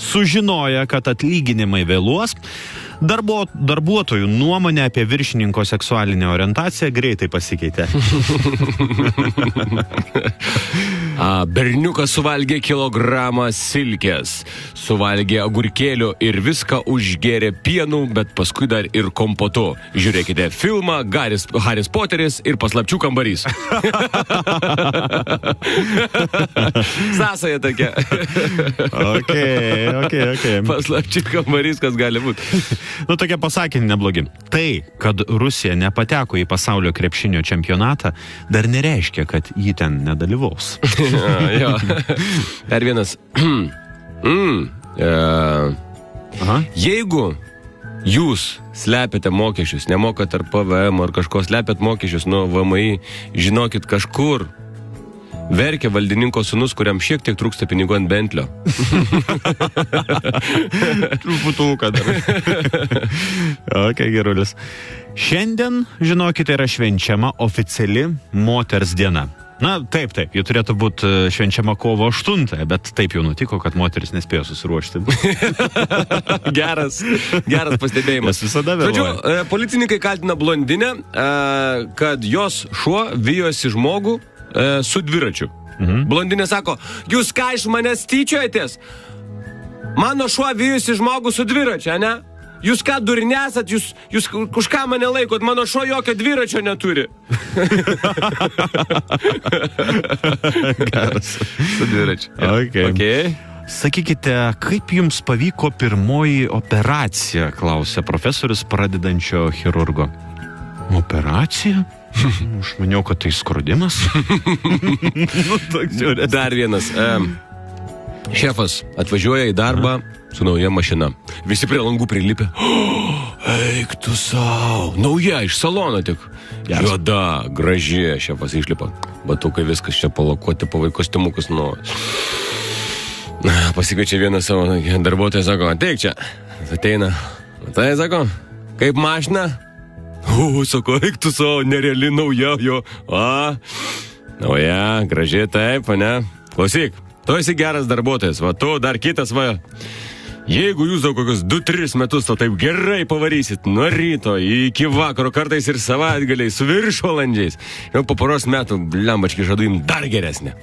Sužinoję, kad atlyginimai vėluos, darbuotojų nuomonė apie viršininko seksualinę orientaciją greitai pasikeitė. Berniukas suvalgė kilogramą silkės, suvalgė agurkėlių ir viską užgėrė pienu, bet paskui dar ir kompotu. Žiūrėkite filmą Haris Poteris ir paslapčių kambarys. Sąsaja tokia. Okay. Paslapčių kambarys, kas gali būti. Nu, tokie pasakymai neblogi. Tai, kad Rusija nepateko į pasaulio krepšinio čempionatą, dar nereiškia, kad jį ten nedalyvaus. Jo. Dar vienas. Jeigu jūs slepiate mokesčius, nemokat ar PVM ar kažko, slepiat mokesčius nuo VMI, žinokit, kažkur verkia valdininko sūnus, kuriam šiek tiek trūksta pinigų ant Bentlio. Truputuką dar. Ok, gerulis. Šiandien, žinokite, yra švenčiama oficiali moters diena. Na, taip, ji turėtų būti švenčiama kovo 8, bet taip jau nutiko, kad moteris nespėjo susiruošti. Geras pastebėjimas. Mes visada vėluoja. Žodžiu, policininkai kaltina blondinę, kad jos šuo vijosi žmogų su dviračiu. Blondinė sako, jūs ką iš manęs tyčiojatės? Mano šuo vijosi žmogų su dviračiu, ne? Jūs ką durnesat, jūs už ką mane laikot, mano šuo jokio dviračio neturi. Geras. Su dviračiu. Okay. Sakykite, kaip jums pavyko pirmoji operacija, klausė profesorius pradedančio chirurgo. Operacija? Aš maniau, kad tai skrudimas. Dar vienas. Šefas atvažiuoja į darbą su nauja mašina. Visi prie langų prilipę. Eik tu sau. Nauja, iš salono tik. Juoda, graži. Šefas išlipa. Batukai viskas čia palakuoti, po kostiumukus. Pasikviečia vieną savo darbuotoją, sako, ateik čia. Ateina. Tai, sako, kaip mašina? Sako, eik tu sau, nereali nauja jo. Nauja, graži, taip, ne? Klausyk. Tu esi geras darbuotojas, va tu dar kitas, va. Jeigu jūs jau kokius 2-3 metus to taip gerai pavarysit, nuo ryto iki vakaro, kartais ir savaitgaliai su viršvalandžiais, jau po poros metų, blembački, žadu jums dar geresnė.